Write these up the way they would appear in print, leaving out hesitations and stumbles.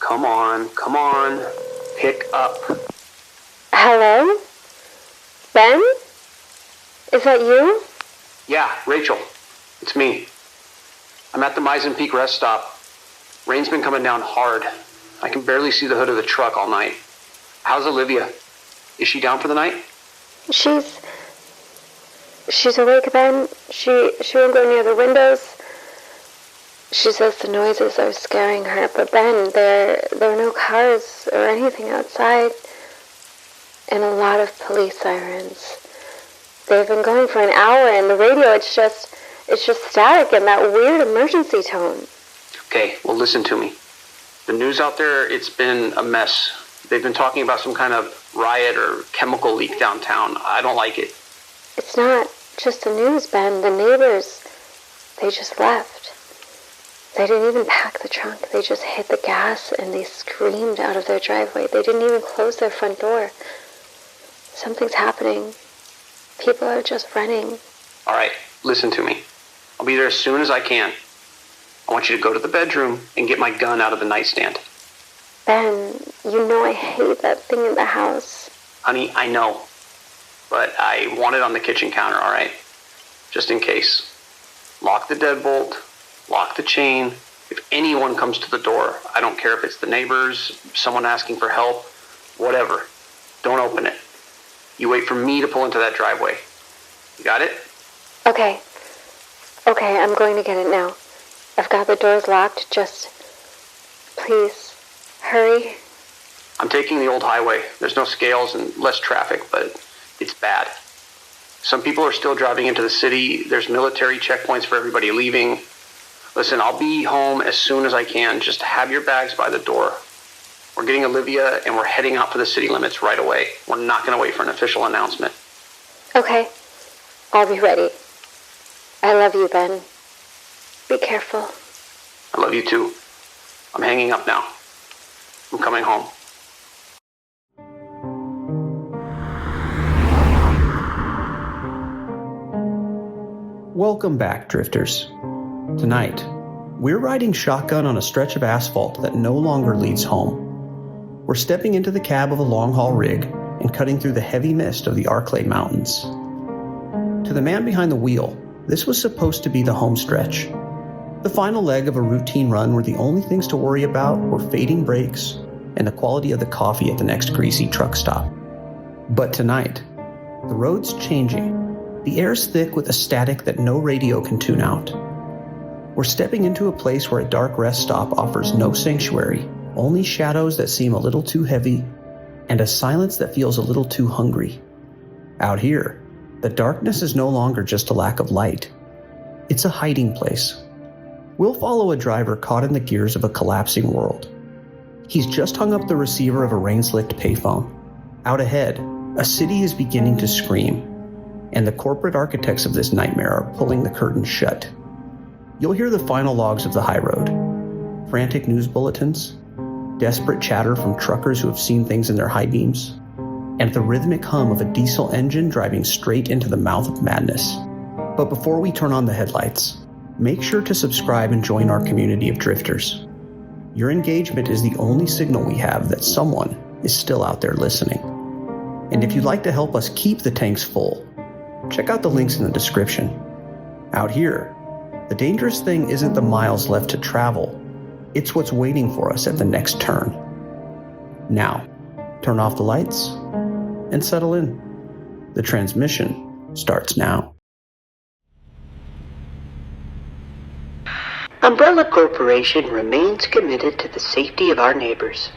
Come on. Pick up. Hello? Ben? Is that you? Yeah, Rachel. It's me. I'm at the Meissen Peak rest stop. Rain's been coming down hard. I can barely see the hood of the truck all night. How's Olivia? Is she down for the night? She's awake, Ben. She won't go near the windows. She says the noises are scaring her, but Ben, there are no cars or anything outside, and a lot of police sirens. They've been going for an hour, and the radio, it's just static and that weird emergency tone. Okay, well listen to me. The news out there, it's been a mess. They've been talking about some kind of riot or chemical leak downtown. I don't like it. It's not just the news, Ben. The neighbors, they just left. They didn't even pack the trunk. They just hit the gas and they screamed out of their driveway. They didn't even close their front door. Something's happening. People are just running. All right, listen to me. I'll be there as soon as I can. I want you to go to the bedroom and get my gun out of the nightstand. Ben, you know I hate that thing in the house. Honey, I know. But I want it on the kitchen counter, all right? Just in case. Lock the deadbolt. Lock the chain. If anyone comes to the door, I don't care if it's the neighbors, someone asking for help, whatever. Don't open it. You wait for me to pull into that driveway. You got it? Okay, I'm going to get it now. I've got the doors locked. Just, please, hurry. I'm taking the old highway. There's no scales and less traffic, but it's bad. Some people are still driving into the city. There's military checkpoints for everybody leaving. Listen, I'll be home as soon as I can. Just have your bags by the door. We're getting Olivia and we're heading out for the city limits right away. We're not going to wait for an official announcement. Okay, I'll be ready. I love you, Ben. Be careful. I love you too. I'm hanging up now. I'm coming home. Welcome back, Drifters. Tonight, we're riding shotgun on a stretch of asphalt that no longer leads home. We're stepping into the cab of a long-haul rig and cutting through the heavy mist of the Arklay Mountains. To the man behind the wheel, this was supposed to be the home stretch. The final leg of a routine run where the only things to worry about were fading brakes and the quality of the coffee at the next greasy truck stop. But tonight, the road's changing. The air's thick with a static that no radio can tune out. We're stepping into a place where a dark rest stop offers no sanctuary, only shadows that seem a little too heavy, and a silence that feels a little too hungry. Out here, the darkness is no longer just a lack of light. It's a hiding place. We'll follow a driver caught in the gears of a collapsing world. He's just hung up the receiver of a rain-slicked payphone. Out ahead, a city is beginning to scream, and the corporate architects of this nightmare are pulling the curtain shut. You'll hear the final logs of the high road. Frantic news bulletins, desperate chatter from truckers who have seen things in their high beams, and the rhythmic hum of a diesel engine driving straight into the mouth of madness. But before we turn on the headlights, make sure to subscribe and join our community of drifters. Your engagement is the only signal we have that someone is still out there listening. And if you'd like to help us keep the tanks full, check out the links in the description. Out here, the dangerous thing isn't the miles left to travel, it's what's waiting for us at the next turn. Now, turn off the lights and settle in. The transmission starts now. Umbrella Corporation remains committed to the safety of our neighbors.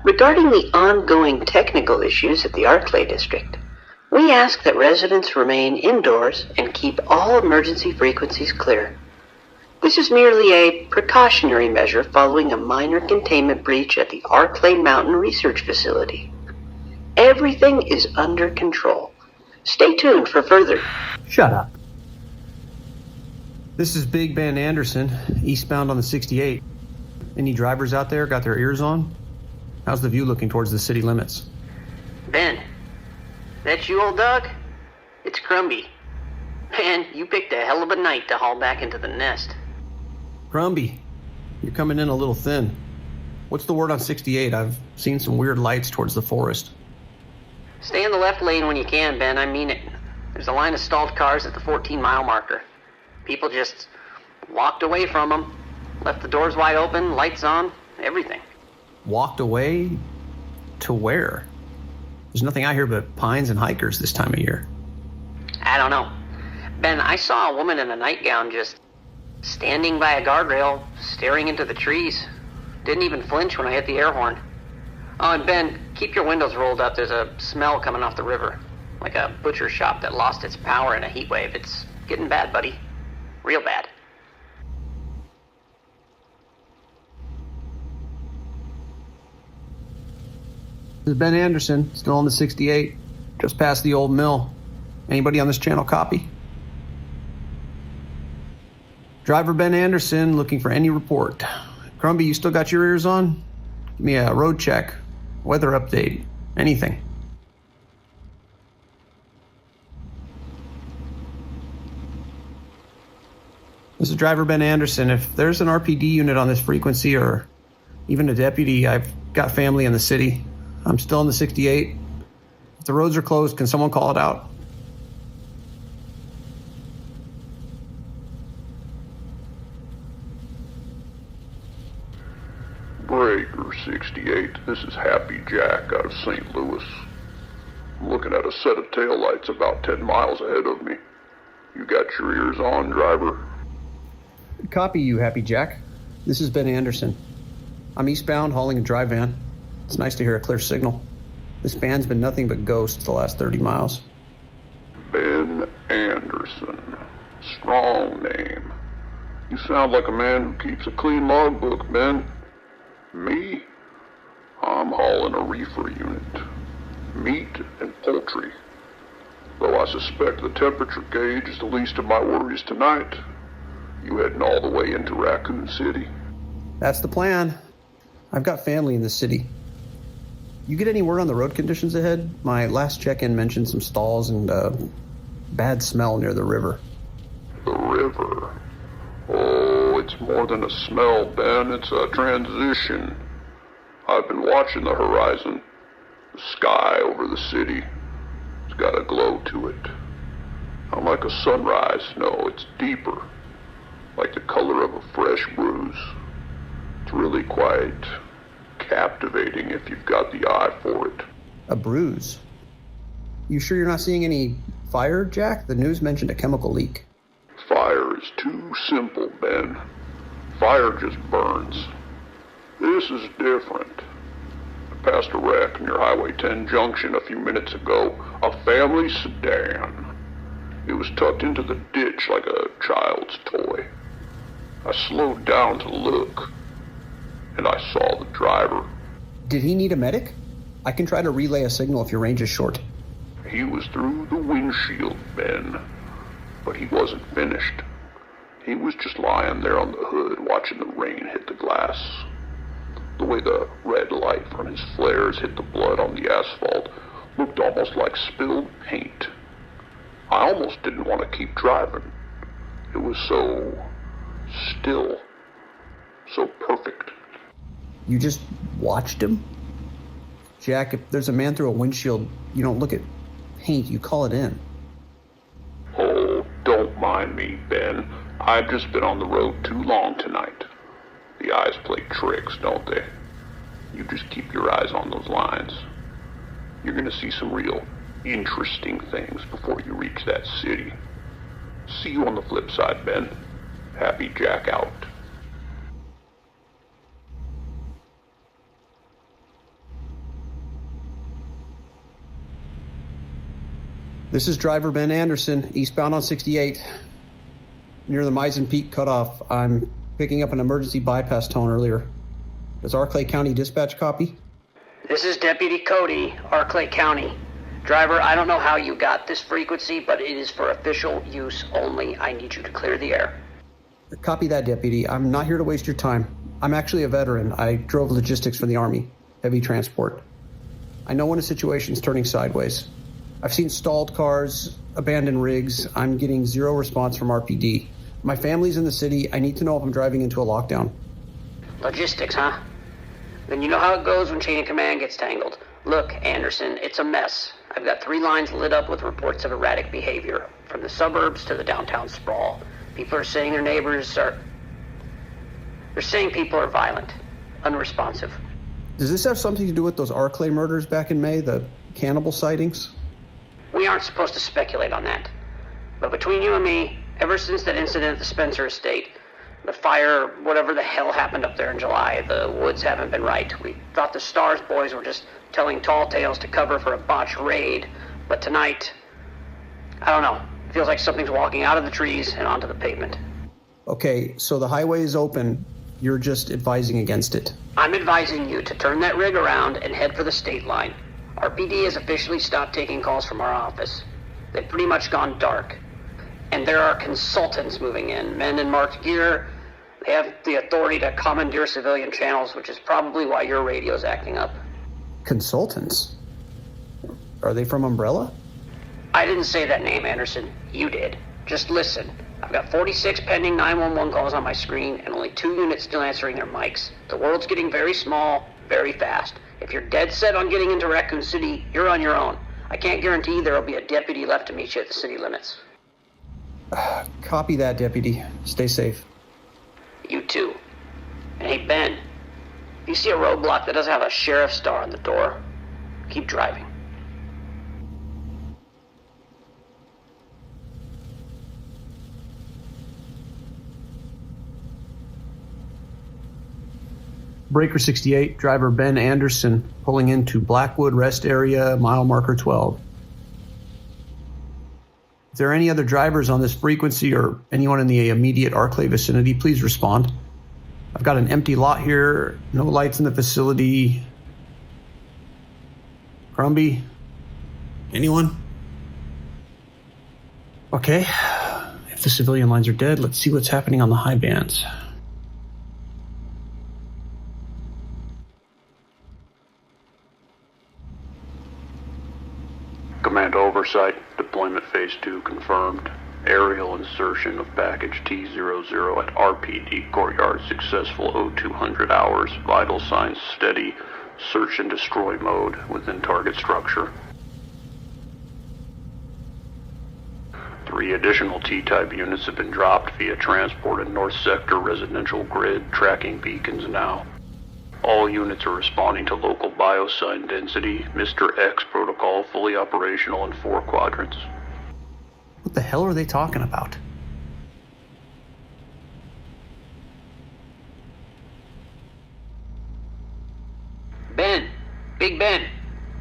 Regarding the ongoing technical issues at the Arklay District, we ask that residents remain indoors and keep all emergency frequencies clear. This is merely a precautionary measure following a minor containment breach at the Arklay Mountain Research Facility. Everything is under control. Stay tuned for further. Shut up. This is Big Ben Anderson, eastbound on the 68. Any drivers out there got their ears on? How's the view looking towards the city limits? Ben, that you, old dog? It's Crumby. Man, you picked a hell of a night to haul back into the nest. Crumby, you're coming in a little thin. What's the word on 68? I've seen some weird lights towards the forest. Stay in the left lane when you can, Ben. I mean it. There's a line of stalled cars at the 14-mile marker. People just walked away from them. Left the doors wide open, lights on, everything. Walked away? To where? There's nothing out here but pines and hikers this time of year. I don't know. Ben, I saw a woman in a nightgown just standing by a guardrail, staring into the trees. Didn't even flinch when I hit the air horn. Oh, and Ben, keep your windows rolled up. There's a smell coming off the river. Like a butcher shop that lost its power in a heat wave. It's getting bad, buddy. Real bad. This is Ben Anderson, still on the 68, just past the old mill. Anybody on this channel copy? Driver Ben Anderson, looking for any report. Crumby, you still got your ears on? Give me a road check, weather update, anything. This is Driver Ben Anderson. If there's an RPD unit on this frequency or even a deputy, I've got family in the city. I'm still in the 68. If the roads are closed, can someone call it out? Breaker 68, this is Happy Jack out of St. Louis. I'm looking at a set of taillights about 10 miles ahead of me. You got your ears on, driver? Copy you, Happy Jack. This is Ben Anderson. I'm eastbound hauling a dry van. It's nice to hear a clear signal. This van's been nothing but ghosts the last 30 miles. Ben Anderson. Strong name. You sound like a man who keeps a clean logbook, Ben. Me? I'm hauling a reefer unit. Meat and poultry. Though I suspect the temperature gauge is the least of my worries tonight. You heading all the way into Raccoon City? That's the plan. I've got family in the city. You get any word on the road conditions ahead? My last check-in mentioned some stalls and bad smell near the river. The river? Oh, it's more than a smell, Ben. It's a transition. I've been watching the horizon. The sky over the city. It's got a glow to it. Not like a sunrise, no, it's deeper. Like the color of a fresh bruise. It's really quite captivating if you've got the eye for it. A bruise? You sure you're not seeing any fire, Jack? The news mentioned a chemical leak. Fire is too simple, Ben. Fire just burns. This is different. I passed a wreck near Highway 10 Junction a few minutes ago. A family sedan. It was tucked into the ditch like a child's toy. I slowed down to look, and I saw the driver. Did he need a medic? I can try to relay a signal if your range is short. He was through the windshield, Ben, but he wasn't finished. He was just lying there on the hood watching the rain hit the glass. The way the red light from his flares hit the blood on the asphalt looked almost like spilled paint. I almost didn't want to keep driving. It was so still, so perfect. You just watched him? Jack, if there's a man through a windshield, you don't look at paint, you call it in. Oh, don't mind me, Ben. I've just been on the road too long tonight. The eyes play tricks, don't they? You just keep your eyes on those lines. You're gonna see some real interesting things before you reach that city. See you on the flip side, Ben. Happy Jack out. This is driver Ben Anderson, eastbound on 68. Near the Misen Peak cutoff, I'm picking up an emergency bypass tone earlier. Does Arclay County Dispatch copy? This is Deputy Cody, Arclay County. Driver, I don't know how you got this frequency, but it is for official use only. I need you to clear the air. Copy that, Deputy. I'm not here to waste your time. I'm actually a veteran. I drove logistics for the Army, heavy transport. I know when a situation's turning sideways. I've seen stalled cars, abandoned rigs. I'm getting zero response from RPD. My family's in the city. I need to know if I'm driving into a lockdown. Logistics, huh? Then you know how it goes when chain of command gets tangled. Look, Anderson, it's a mess. I've got 3 lines lit up with reports of erratic behavior, from the suburbs to the downtown sprawl. People are saying their neighbors are... They're saying people are violent, unresponsive. Does this have something to do with those Arclay murders back in May, the cannibal sightings? We aren't supposed to speculate on that. But between you and me, ever since that incident at the Spencer estate, the fire, whatever the hell happened up there in July, the woods haven't been right. We thought the Stars boys were just telling tall tales to cover for a botched raid. But tonight, I don't know. It feels like something's walking out of the trees and onto the pavement. Okay, so the highway is open. You're just advising against it. I'm advising you to turn that rig around and head for the state line. Our PD has officially stopped taking calls from our office. They've pretty much gone dark. And there are consultants moving in, men in marked gear. They have the authority to commandeer civilian channels, which is probably why your radio's acting up. Consultants? Are they from Umbrella? I didn't say that name, Anderson. You did. Just listen. I've got 46 pending 911 calls on my screen and only 2 units still answering their mics. The world's getting very small, very fast. If you're dead set on getting into Raccoon City, you're on your own. I can't guarantee there'll be a deputy left to meet you at the city limits. Copy that, Deputy. Stay safe. You too. And hey, Ben, if you see a roadblock that doesn't have a sheriff's star on the door, keep driving. Breaker 68, driver Ben Anderson, pulling into Blackwood Rest Area, mile marker 12. If there are any other drivers on this frequency or anyone in the immediate Arclay vicinity, please respond. I've got an empty lot here, no lights in the facility. Crumby? Anyone? Okay. If the civilian lines are dead, let's see what's happening on the high bands. Command oversight, deployment phase 2 confirmed. Aerial insertion of package T00 at RPD courtyard successful 0200 hours. Vital signs steady. Search and destroy mode within target structure. 3 additional T-type units have been dropped via transport and North Sector residential grid tracking beacons now. All units are responding to local biosign density. Mr. X protocol fully operational in 4 quadrants. What the hell are they talking about? Ben, Big Ben,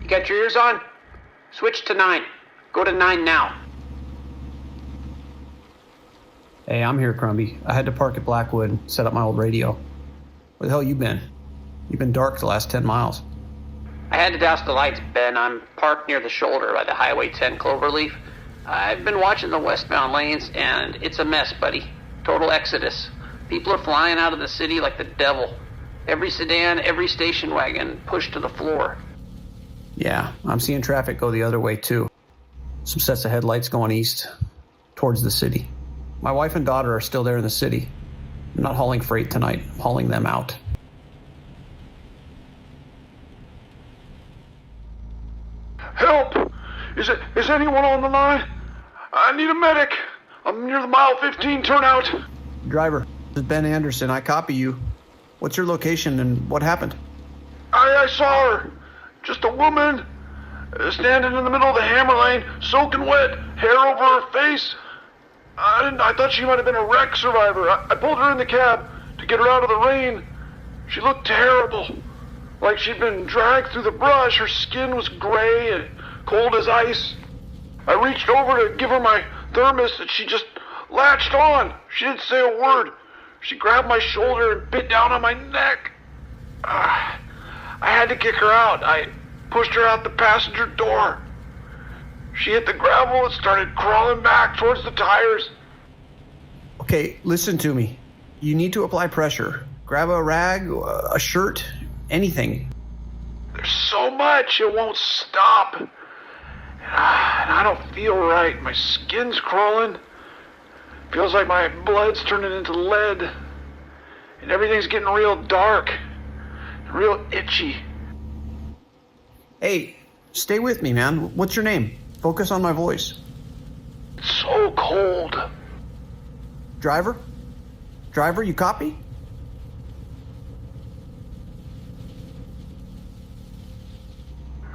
you got your ears on? Switch to 9. Go to 9 now. Hey, I'm here, Crumby. I had to park at Blackwood and set up my old radio. Where the hell you been? You've been dark the last 10 miles. I had to douse the lights, Ben. I'm parked near the shoulder by the Highway 10 Cloverleaf. I've been watching the westbound lanes, and it's a mess, buddy. Total exodus. People are flying out of the city like the devil. Every sedan, every station wagon pushed to the floor. Yeah, I'm seeing traffic go the other way, too. Some sets of headlights going east, towards the city. My wife and daughter are still there in the city. I'm not hauling freight tonight. I'm hauling them out. Help! Is anyone on the line? I need a medic. I'm near the mile 15 turnout. Driver, this is Ben Anderson. I copy you. What's your location and what happened? I saw her. Just a woman standing in the middle of the hammer lane, soaking wet, hair over her face. I thought she might have been a wreck survivor. I pulled her in the cab to get her out of the rain. She looked terrible. Like she'd been dragged through the brush. Her skin was gray and cold as ice. I reached over to give her my thermos and she just latched on. She didn't say a word. She grabbed my shoulder and bit down on my neck. I had to kick her out. I pushed her out the passenger door. She hit the gravel and started crawling back towards the tires. Okay, listen to me. You need to apply pressure. Grab a rag, a shirt, anything. There's so much, it won't stop. And I don't feel right. My skin's crawling. Feels like my blood's turning into lead. And everything's getting real dark. real itchy. Hey, stay with me, man. What's your name? Focus on my voice. It's so cold. Driver? Driver, you copy?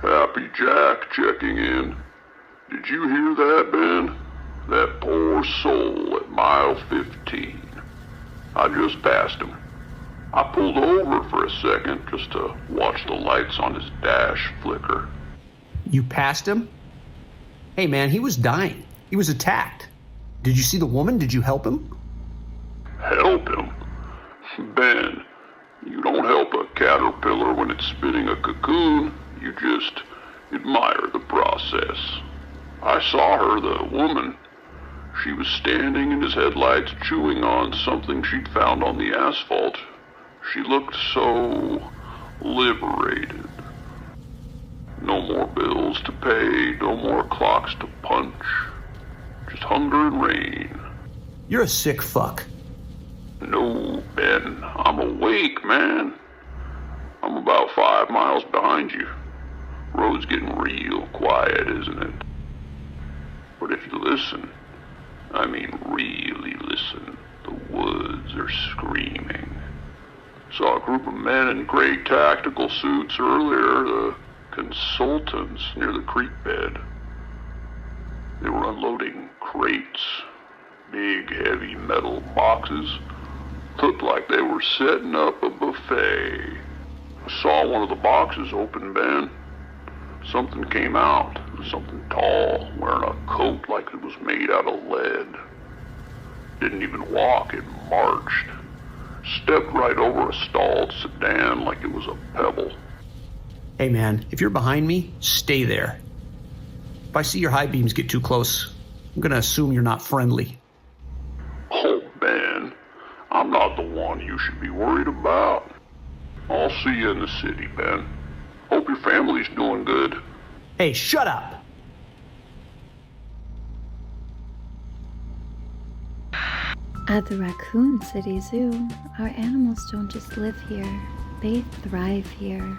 Happy Jack checking in. Did you hear that, Ben? That poor soul at mile 15. I just passed him. I pulled over for a second just to watch the lights on his dash flicker. You passed him? Hey, man, he was dying. He was attacked. Did you see the woman? Did you help him? Help him? Ben, you don't help a caterpillar when it's spinning a cocoon. You just admire the process. I saw her, the woman. She was standing in his headlights chewing on something she'd found on the asphalt. She looked so liberated. No more bills to pay, no more clocks to punch. Just hunger and rain. You're a sick fuck. No, Ben, I'm awake, man. I'm about 5 miles behind you. Road's getting real quiet, isn't it? But if you listen, I mean really listen, the woods are screaming. Saw a group of men in gray tactical suits earlier, the consultants near the creek bed. They were unloading crates, big heavy metal boxes. Looked like they were setting up a buffet. I saw one of the boxes open, Ben. Something came out, something tall, wearing a coat like it was made out of lead. Didn't even walk, it marched. Stepped right over a stalled sedan like it was a pebble. Hey, man, if you're behind me, stay there. If I see your high beams get too close, I'm gonna assume you're not friendly. Oh, Ben, I'm not the one you should be worried about. I'll see you in the city, Ben. Hope your family's doing good. Hey, shut up! At the Raccoon City Zoo, our animals don't just live here, they thrive here.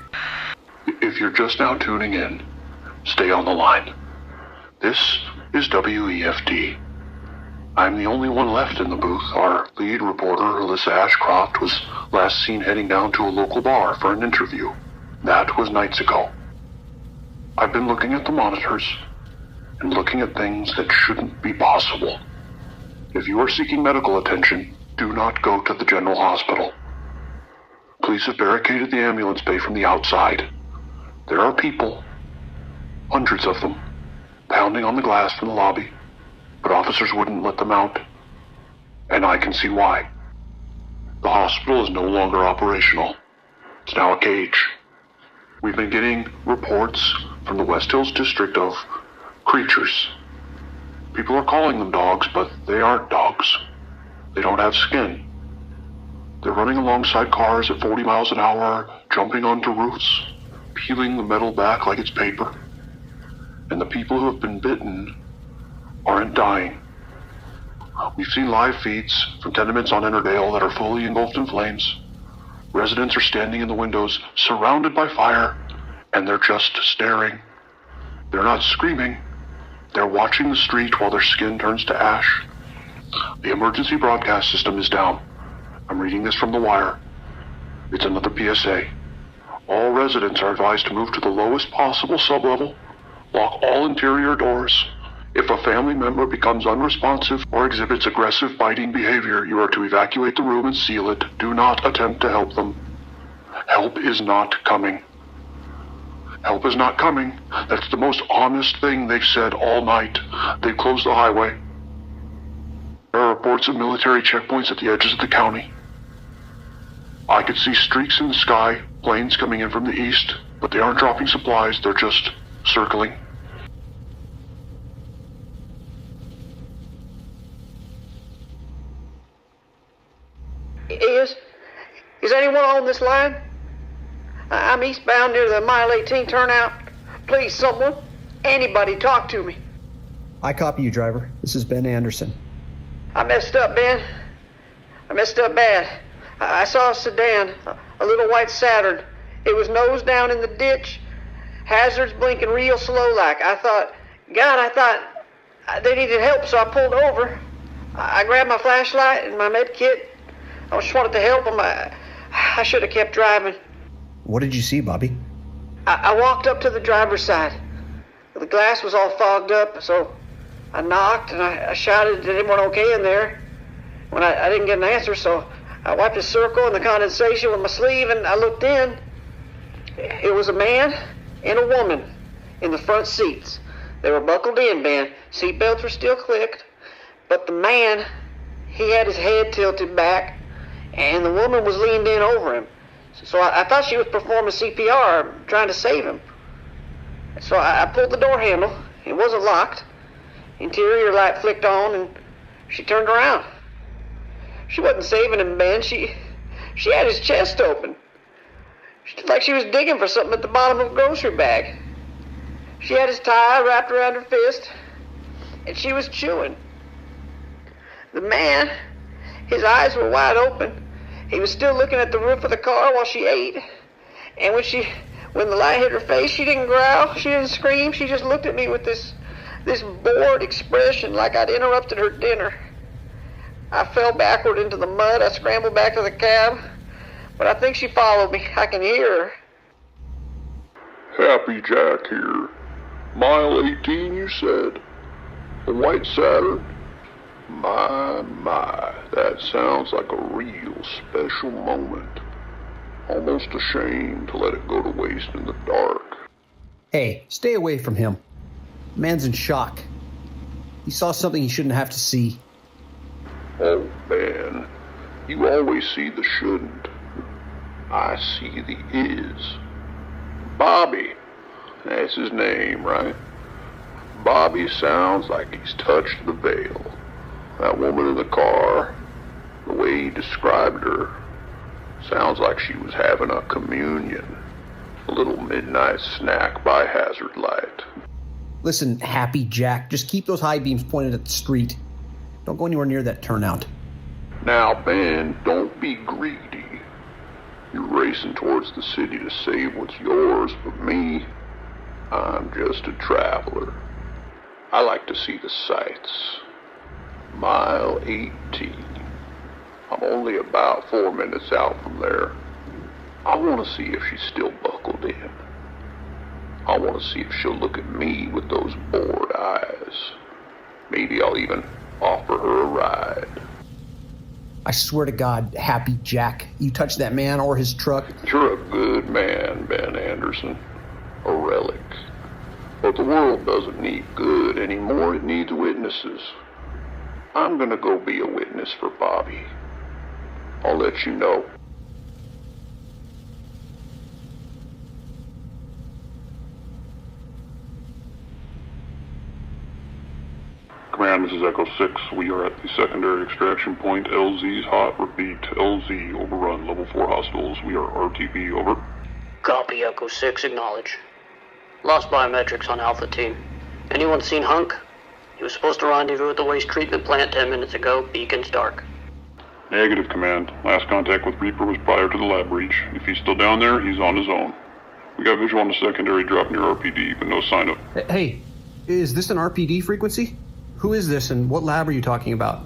If you're just now tuning in, stay on the line. This is WEFD. I'm the only one left in the booth. Our lead reporter, Alyssa Ashcroft, was last seen heading down to a local bar for an interview. That was nights ago. I've been looking at the monitors and looking at things that shouldn't be possible. If you are seeking medical attention, do not go to the general hospital. Police have barricaded the ambulance bay from the outside. There are people, hundreds of them, pounding on the glass in the lobby, but officers wouldn't let them out. And I can see why. The hospital is no longer operational. It's now a cage. We've been getting reports from the West Hills district of creatures. People are calling them dogs, but they aren't dogs. They don't have skin. They're running alongside cars at 40 miles an hour, jumping onto roofs, peeling the metal back like it's paper. And the people who have been bitten aren't dying. We've seen live feeds from tenements on Innerdale that are fully engulfed in flames. Residents are standing in the windows, surrounded by fire, and they're just staring. They're not screaming. They're watching the street while their skin turns to ash. The emergency broadcast system is down. I'm reading this from The Wire. It's another PSA. All residents are advised to move to the lowest possible sublevel. Lock all interior doors. If a family member becomes unresponsive or exhibits aggressive biting behavior, you are to evacuate the room and seal it. Do not attempt to help them. Help is not coming. Help is not coming. That's the most honest thing they've said all night. They've closed the highway. There are reports of military checkpoints at the edges of the county. I could see streaks in the sky, planes coming in from the east, but they aren't dropping supplies, they're just circling. Is anyone on this line? I'm eastbound near the mile 18 turnout. Please, someone, anybody, talk to me. I copy you, driver. This is Ben Anderson. I messed up, Ben. I messed up bad. I saw a sedan, a little white Saturn. It was nose down in the ditch, hazards blinking real slow like. I thought they needed help, so I pulled over. I grabbed my flashlight and my med kit. I just wanted to help them. I should have kept driving. What did you see, Bobby? I walked up to the driver's side. The glass was all fogged up, so I knocked and I shouted, "Is anyone okay in there?" When I didn't get an answer, so I wiped a circle in the condensation with my sleeve and I looked in. It was a man and a woman in the front seats. They were buckled in, Ben. Seatbelts were still clicked, but the man, he had his head tilted back and the woman was leaned in over him. So I thought she was performing CPR, trying to save him. So I pulled the door handle. It wasn't locked. Interior light flicked on and she turned around. She wasn't saving him, Ben. She had his chest open. Like she was digging for something at the bottom of a grocery bag. She had his tie wrapped around her fist, and she was chewing. The man, his eyes were wide open. He was still looking at the roof of the car while she ate. And when the light hit her face, she didn't growl, she didn't scream. She just looked at me with this bored expression like I'd interrupted her dinner. I fell backward into the mud. I scrambled back to the cab, but I think she followed me. I can hear her. Happy Jack here. Mile 18, you said? A white Saturn? My, that sounds like a real special moment. Almost ashamed to let it go to waste in the dark. Hey, stay away from him. Man's in shock. He saw something he shouldn't have to see. Oh, man, you always see the shouldn't. I see the is. Bobby, that's his name, right? Bobby sounds like he's touched the veil. That woman in the car, the way he described her, sounds like she was having a communion. A little midnight snack by hazard light. Listen, Happy Jack, just keep those high beams pointed at the street. Don't go anywhere near that turnout. Now, Ben, don't be greedy. You're racing towards the city to save what's yours, but me, I'm just a traveler. I like to see the sights. Mile 18. I'm only about 4 minutes out from there. I want to see if she's still buckled in. I want to see if she'll look at me with those bored eyes. Maybe I'll even offer her a ride. I swear to God, Happy Jack, you touch that man or his truck. You're a good man, Ben Anderson. A relic. But the world doesn't need good anymore. It needs witnesses. I'm gonna go be a witness for Bobby. I'll let you know. Command, this is Echo 6. We are at the secondary extraction point. LZ's hot. Repeat, LZ, overrun. Level 4 hostiles. We are RTB, over. Copy, Echo 6, acknowledge. Lost biometrics on Alpha Team. Anyone seen Hunk? He was supposed to rendezvous at the waste treatment plant 10 minutes ago. Beacon's dark. Negative, Command. Last contact with Reaper was prior to the lab breach. If he's still down there, he's on his own. We got visual on the secondary drop near RPD, but no sign of... Hey, is this an RPD frequency? Who is this and what lab are you talking about?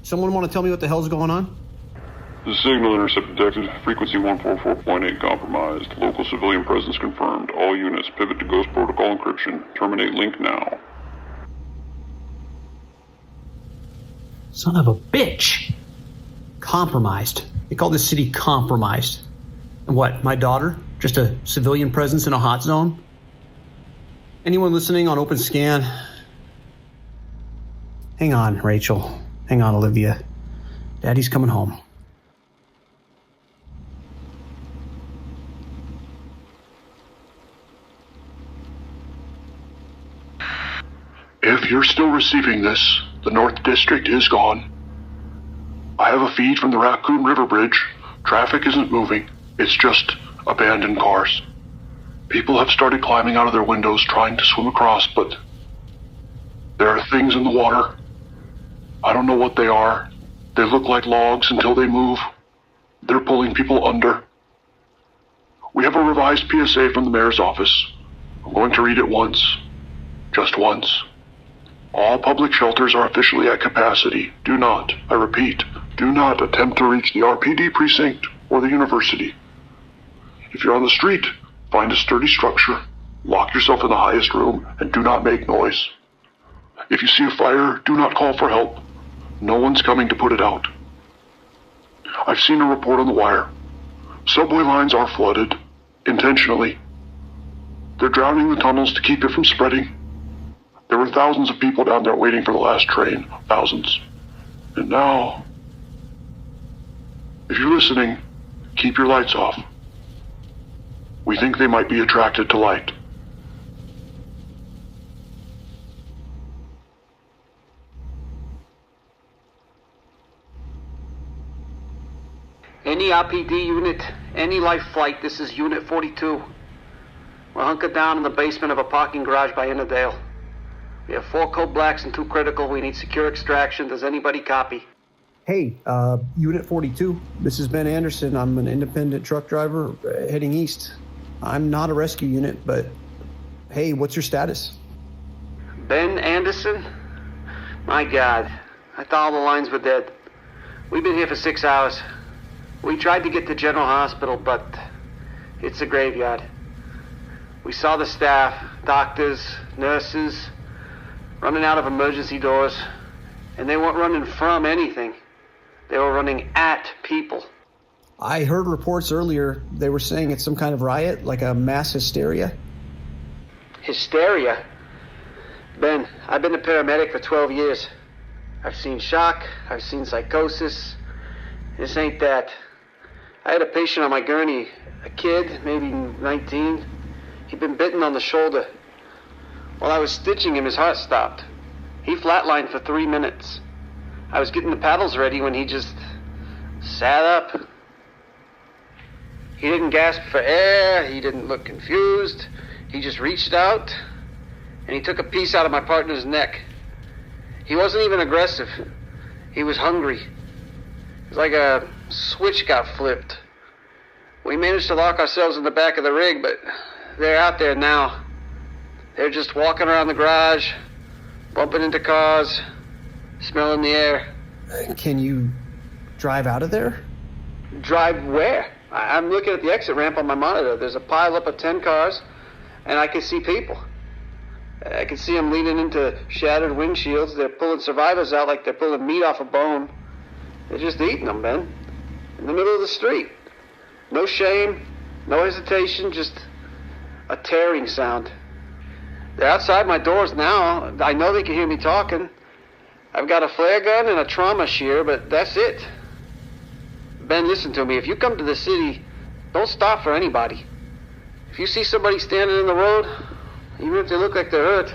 Someone want to tell me what the hell's going on? The signal intercept detected. Frequency 144.8 compromised. Local civilian presence confirmed. All units pivot to Ghost Protocol encryption. Terminate link now. Son of a bitch. Compromised. They call this city compromised. And what, my daughter? Just a civilian presence in a hot zone? Anyone listening on open scan? Hang on, Rachel. Hang on, Olivia. Daddy's coming home. If you're still receiving this, the North District is gone. I have a feed from the Raccoon River Bridge. Traffic isn't moving. It's just abandoned cars. People have started climbing out of their windows trying to swim across, but there are things in the water. I don't know what they are. They look like logs until they move. They're pulling people under. We have a revised PSA from the mayor's office. I'm going to read it once. Just once. All public shelters are officially at capacity. Do not, I repeat, do not attempt to reach the RPD precinct or the university. If you're on the street, find a sturdy structure, lock yourself in the highest room, and do not make noise. If you see a fire, do not call for help. No one's coming to put it out. I've seen a report on the wire. Subway lines are flooded, intentionally. They're drowning the tunnels to keep it from spreading. There were thousands of people down there waiting for the last train. Thousands. And now, if you're listening, keep your lights off. We think they might be attracted to light. Any RPD unit, any life flight, this is Unit 42. We're hunkered down in the basement of a parking garage by Innerdale. We have 4 code blacks and 2 critical. We need secure extraction. Does anybody copy? Hey, Unit 42, this is Ben Anderson. I'm an independent truck driver heading east. I'm not a rescue unit, but hey, what's your status? Ben Anderson? My God, I thought all the lines were dead. We've been here for 6 hours. We tried to get to General Hospital, but it's a graveyard. We saw the staff, doctors, nurses, running out of emergency doors, and they weren't running from anything. They were running at people. I heard reports earlier, they were saying it's some kind of riot, like a mass hysteria. Hysteria? Ben, I've been a paramedic for 12 years. I've seen shock, I've seen psychosis. This ain't that. I had a patient on my gurney, a kid, maybe 19. He'd been bitten on the shoulder. While I was stitching him, his heart stopped. He flatlined for 3 minutes. I was getting the paddles ready when he just sat up. He didn't gasp for air, he didn't look confused. He just reached out, and he took a piece out of my partner's neck. He wasn't even aggressive. He was hungry. It was like a switch got flipped. We managed to lock ourselves in the back of the rig, but they're out there now. They're just walking around the garage, bumping into cars, smelling the air. Can you drive out of there? Drive where? I'm looking at the exit ramp on my monitor. There's a pile up of 10 cars, and I can see people. I can see them leaning into shattered windshields. They're pulling survivors out like they're pulling meat off a bone. They're just eating them, Ben. In the middle of the street. No shame, no hesitation, just a tearing sound. They're outside my doors now. I know they can hear me talking. I've got a flare gun and a trauma shear, but that's it. Ben, listen to me. If you come to the city, don't stop for anybody. If you see somebody standing in the road, even if they look like they're hurt,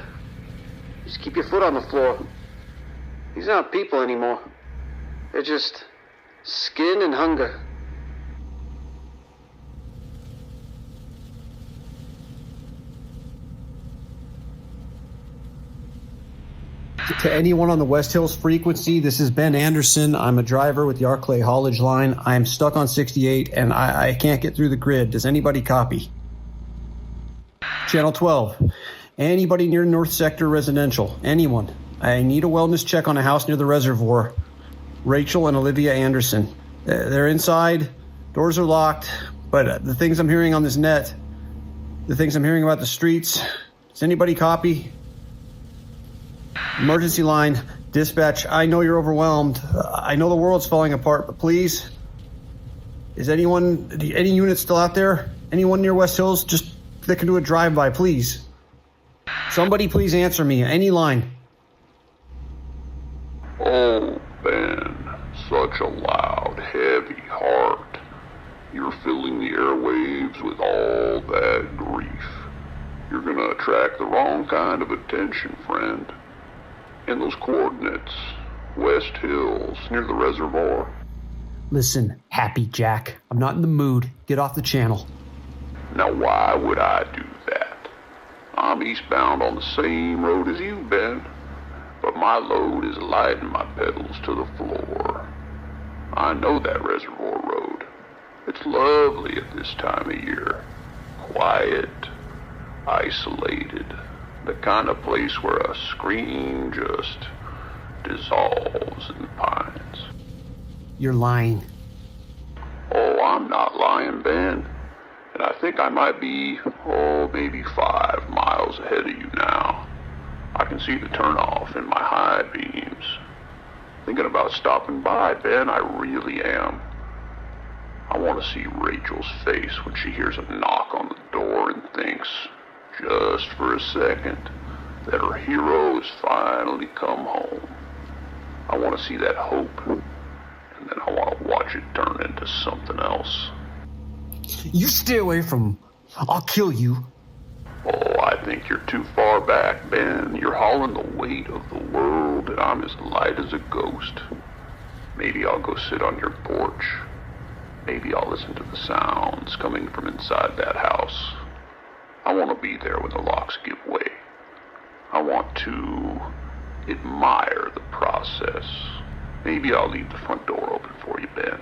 just keep your foot on the floor. These aren't people anymore. They're just skin and hunger. To anyone on the West Hills frequency, this is Ben Anderson. I'm a driver with the Arclay haulage line. I'm stuck on 68 and I can't get through the grid. Does anybody copy? Channel 12. Anybody near North Sector Residential? Anyone? I need a wellness check on a house near the reservoir. Rachel and Olivia Anderson. They're inside. Doors are locked. But the things I'm hearing on this net, the things I'm hearing about the streets, does anybody copy? Emergency line, dispatch, I know you're overwhelmed. I know the world's falling apart, but please, is any unit still out there? Anyone near West Hills? Just that can do a drive-by, please. Somebody please answer me. Any line. Oh, Ben, such a loud, heavy heart. You're filling the airwaves with all that grief. You're gonna attract the wrong kind of attention, friend. And those coordinates, West Hills, near the reservoir. Listen, Happy Jack, I'm not in the mood. Get off the channel. Now why would I do that? I'm eastbound on the same road as you've been, but my load is lighting my pedals to the floor. I know that reservoir road. It's lovely at this time of year. Quiet, isolated, the kind of place where a scream just dissolves in the pines. You're lying. Oh, I'm not lying, Ben. And I think I might be, maybe 5 miles ahead of you now. I can see the turnoff in my high beams. Thinking about stopping by, Ben, I really am. I want to see Rachel's face when she hears a knock on the door and thinks, just for a second, that her hero has finally come home. I want to see that hope, and then I want to watch it turn into something else. You stay away from him. I'll kill you. Oh, I think you're too far back, Ben. You're hauling the weight of the world, and I'm as light as a ghost. Maybe I'll go sit on your porch. Maybe I'll listen to the sounds coming from inside that house. I want to be there when the locks give way. I want to admire the process. Maybe I'll leave the front door open for you, Ben.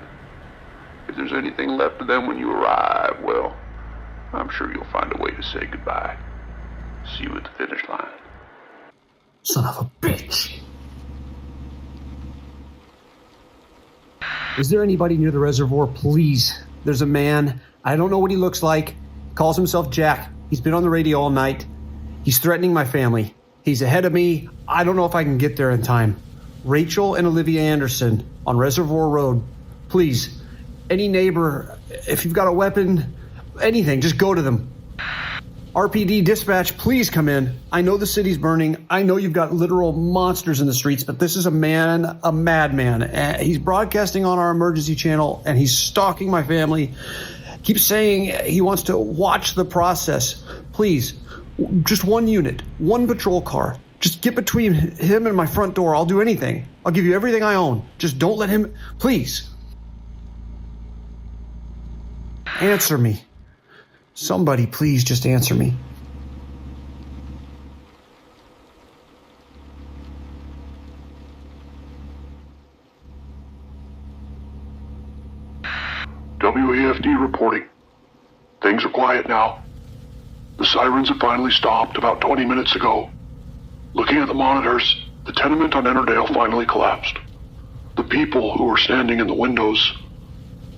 If there's anything left of them when you arrive, well, I'm sure you'll find a way to say goodbye. See you at the finish line. Son of a bitch. Is there anybody near the reservoir? Please. There's a man. I don't know what he looks like. Calls himself Jack. He's been on the radio all night. He's threatening my family. He's ahead of me. I don't know if I can get there in time. Rachel and Olivia Anderson on Reservoir Road. Please. Any neighbor, if you've got a weapon, anything, just go to them. RPD dispatch, please come in. I know the city's burning. I know you've got literal monsters in the streets, but this is a madman. He's broadcasting on our emergency channel, and he's stalking my family. Keeps saying he wants to watch the process. Please, just one unit, one patrol car. Just get between him and my front door. I'll do anything. I'll give you everything I own. Just don't let him, please. Answer me. Somebody, please just answer me. WAFD reporting. Things are quiet now. The sirens have finally stopped about 20 minutes ago. Looking at the monitors, the tenement on Ennerdale finally collapsed. The people who were standing in the windows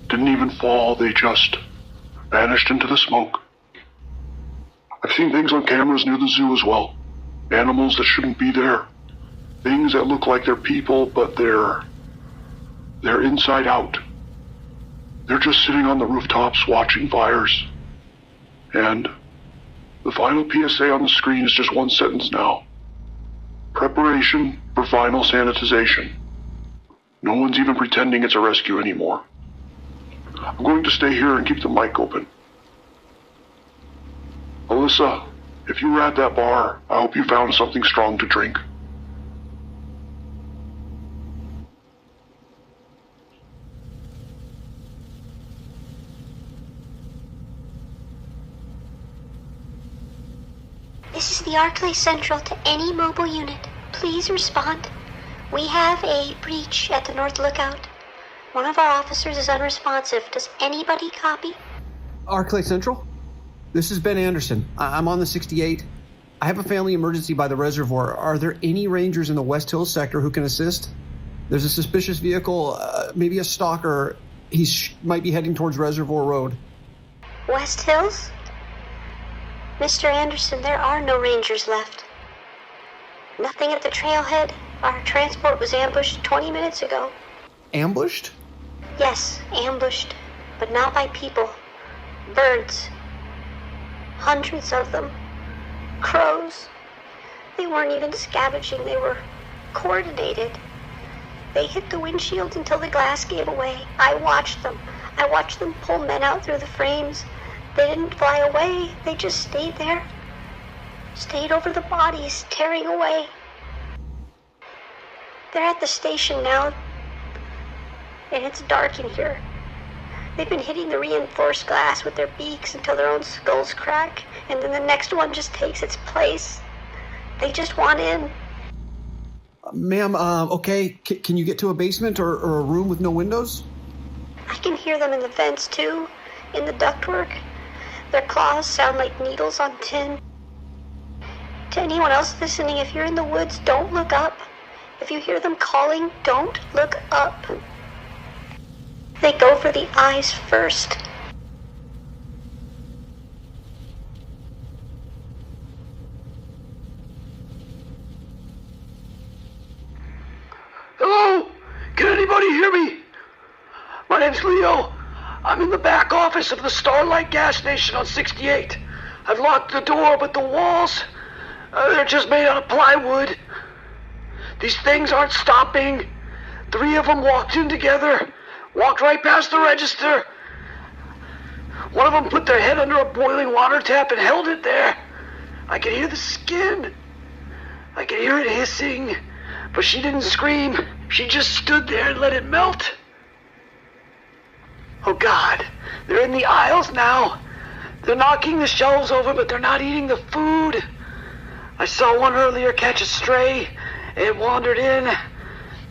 didn't even fall, they just vanished into the smoke. I've seen things on cameras near the zoo as well. Animals that shouldn't be there. Things that look like they're people, but they're inside out. They're just sitting on the rooftops watching fires. And the final PSA on the screen is just one sentence now. Preparation for final sanitization. No one's even pretending it's a rescue anymore. I'm going to stay here and keep the mic open. Alyssa, if you were at that bar, I hope you found something strong to drink. This is the Arclay Central to any mobile unit. Please respond. We have a breach at the North Lookout. One of our officers is unresponsive. Does anybody copy? Arclay Central? This is Ben Anderson. I'm on the 68. I have a family emergency by the reservoir. Are there any rangers in the West Hills sector who can assist? There's a suspicious vehicle, maybe a stalker. He might be heading towards Reservoir Road. West Hills? Mr. Anderson, there are no rangers left. Nothing at the trailhead. Our transport was ambushed 20 minutes ago. Ambushed? Yes, ambushed, but not by people. Birds. Hundreds of them. Crows. They weren't even scavenging, they were coordinated. They hit the windshield until the glass gave away. I watched them. I watched them pull men out through the frames. They didn't fly away, they just stayed there. Stayed over the bodies, tearing away. They're at the station now, and it's dark in here. They've been hitting the reinforced glass with their beaks until their own skulls crack, and then the next one just takes its place. They just want in. Ma'am, okay, can you get to a basement or a room with no windows? I can hear them in the vents, too, in the ductwork. Their claws sound like needles on tin. To anyone else listening, if you're in the woods, don't look up. If you hear them calling, don't look up. They go for the eyes first. Hello? Can anybody hear me? My name's Leo. I'm in the back office of the Starlight gas station on 68. I've locked the door, but the walls, they're just made out of plywood. These things aren't stopping. 3 of them walked in together, walked right past the register. One of them put their head under a boiling water tap and held it there. I could hear the skin. I could hear it hissing, but she didn't scream. She just stood there and let it melt. Oh God, they're in the aisles now. They're knocking the shelves over, but they're not eating the food. I saw one earlier catch a stray. It wandered in.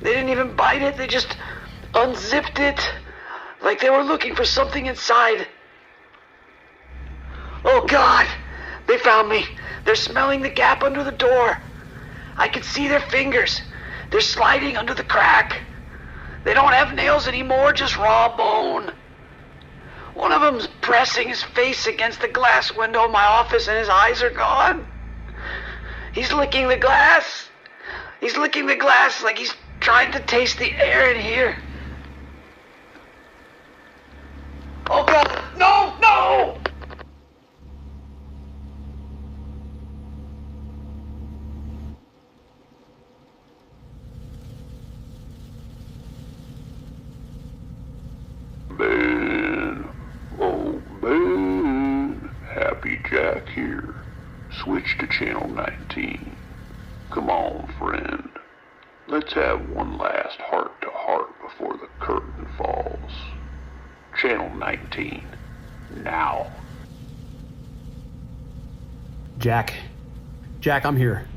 They didn't even bite it. They just unzipped it, like they were looking for something inside. Oh God, they found me. They're smelling the gap under the door. I can see their fingers. They're sliding under the crack. They don't have nails anymore, just raw bone. One of them's pressing his face against the glass window of my office and his eyes are gone. He's licking the glass. He's licking the glass like he's trying to taste the air in here. Oh God, no, no! Ben, oh Ben, Happy Jack here. Switch to channel 19. Come on, friend. Let's have one last heart-to-heart before the curtain falls. Channel 19. Now. Jack, I'm here.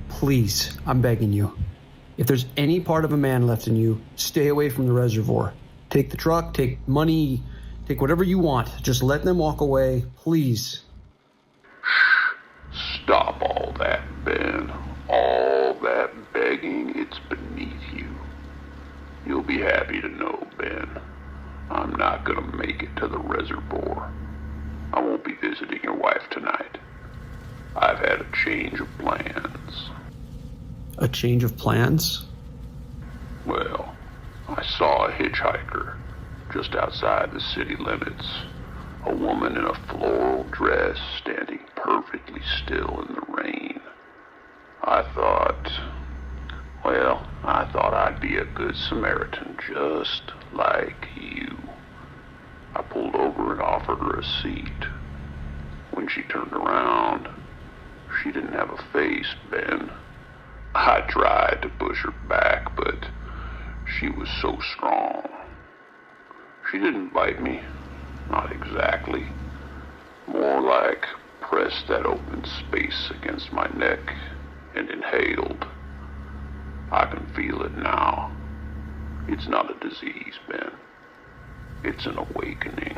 Please, I'm begging you. If there's any part of a man left in you, stay away from the reservoir. Take the truck, take money, take whatever you want. Just let them walk away, please. Stop all that, Ben. All that begging, it's beneath you. You'll be happy to know, Ben, I'm not gonna make it to the reservoir. I won't be visiting your wife tonight. I've had a change of plans. A change of plans? Well, I saw a hitchhiker just outside the city limits. A woman in a floral dress standing perfectly still in the rain. I thought I'd be a good Samaritan just like you. I pulled over and offered her a seat. When she turned around, she didn't have a face, Ben. I tried to push her back, but she was so strong. She didn't bite me, not exactly. More like pressed that open space against my neck and inhaled. I can feel it now. It's not a disease, Ben. It's an awakening.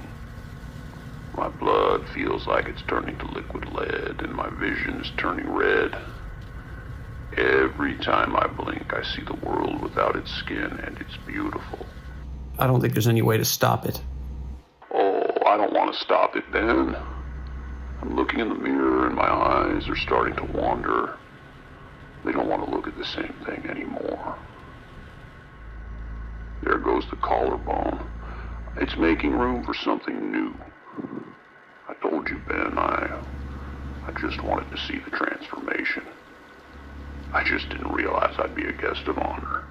My blood feels like it's turning to liquid lead and my vision's turning red. Every time I blink, I see the world without its skin, and it's beautiful. I don't think there's any way to stop it. Oh, I don't want to stop it, Ben. I'm looking in the mirror, and my eyes are starting to wander. They don't want to look at the same thing anymore. There goes the collarbone. It's making room for something new. I told you, Ben, I just wanted to see the transformation. I just didn't realize I'd be a guest of honor.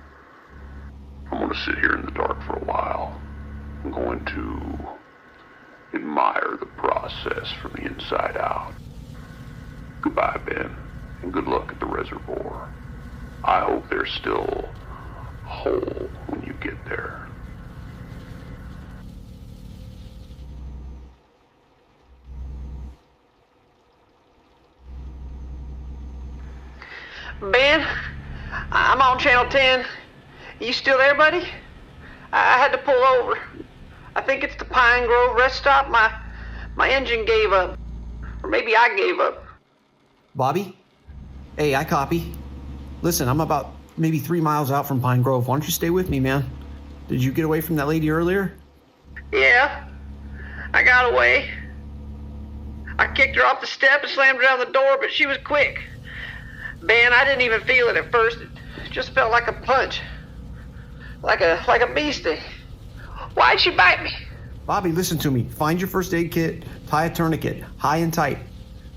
I'm going to sit here in the dark for a while. I'm going to admire the process from the inside out. Goodbye, Ben, and good luck at the reservoir. I hope they're still whole when you get there. Ben, I'm on channel 10. You still there, buddy? I had to pull over. I think it's the Pine Grove rest stop. My engine gave up. Or maybe I gave up. Bobby? Hey, I copy. Listen, I'm about maybe 3 miles out from Pine Grove. Why don't you stay with me, man? Did you get away from that lady earlier? Yeah, I got away. I kicked her off the step and slammed her down the door, but she was quick. Ben, I didn't even feel it at first. It just felt like a punch. Like a bee sting. Why'd she bite me? Bobby, listen to me. Find your first aid kit, tie a tourniquet, high and tight.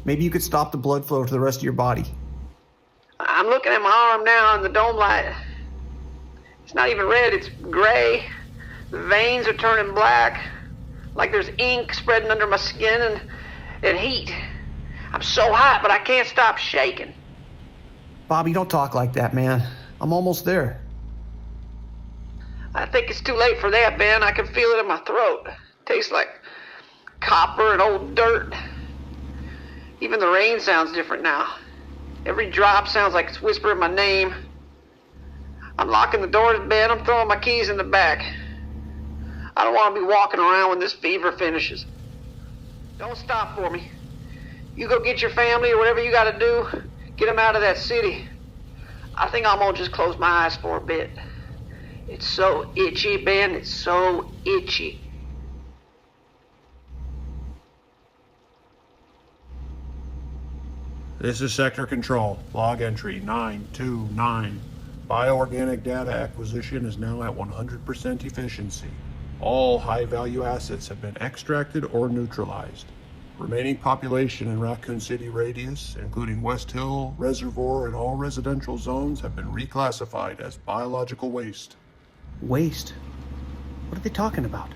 Maybe you could stop the blood flow to the rest of your body. I'm looking at my arm now in the dome light. It's not even red, it's gray. The veins are turning black. Like there's ink spreading under my skin and heat. I'm so hot, but I can't stop shaking. Bobby, don't talk like that, man. I'm almost there. I think it's too late for that, Ben. I can feel it in my throat. Tastes like copper and old dirt. Even the rain sounds different now. Every drop sounds like it's whispering my name. I'm locking the doors, Ben. I'm throwing my keys in the back. I don't want to be walking around when this fever finishes. Don't stop for me. You go get your family or whatever you got to do. Get them out of that city. I think I'm going to just close my eyes for a bit. It's so itchy, Ben. It's so itchy. This is Sector Control. Log entry 929. Bioorganic data acquisition is now at 100% efficiency. All high-value assets have been extracted or neutralized. Remaining population in Raccoon City radius, including West Hill, Reservoir, and all residential zones, have been reclassified as biological waste. Waste? What are they talking about?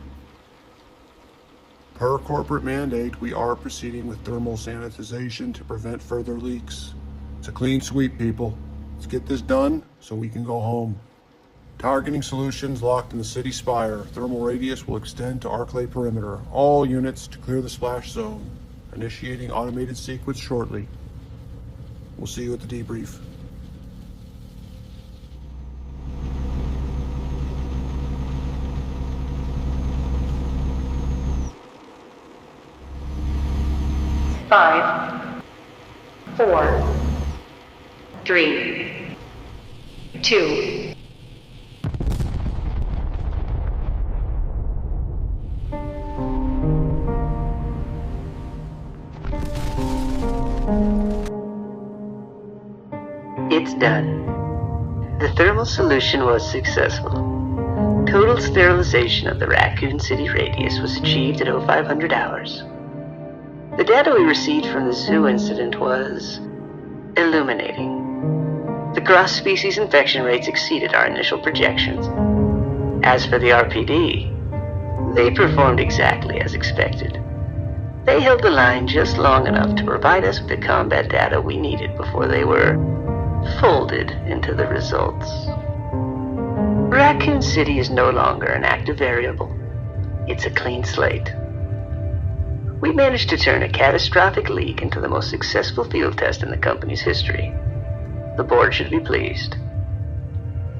Per corporate mandate, we are proceeding with thermal sanitization to prevent further leaks. It's a clean sweep, people. Let's get this done so we can go home. Targeting solutions locked in the city spire. Thermal radius will extend to Arclay perimeter. All units to clear the splash zone. Initiating automated sequence shortly. We'll see you at the debrief. Five, 4, 3, 2. It's done. The thermal solution was successful. Total sterilization of the Raccoon City radius was achieved at 0500 hours. The data we received from the zoo incident was illuminating. The cross-species infection rates exceeded our initial projections. As for the RPD, they performed exactly as expected. They held the line just long enough to provide us with the combat data we needed before they were folded into the results. Raccoon City is no longer an active variable. It's a clean slate. We managed to turn a catastrophic leak into the most successful field test in the company's history. The board should be pleased.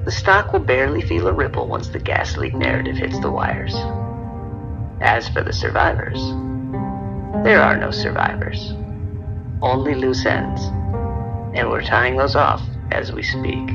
The stock will barely feel a ripple once the gas leak narrative hits the wires. As for the survivors, there are no survivors, only loose ends, and we're tying those off as we speak.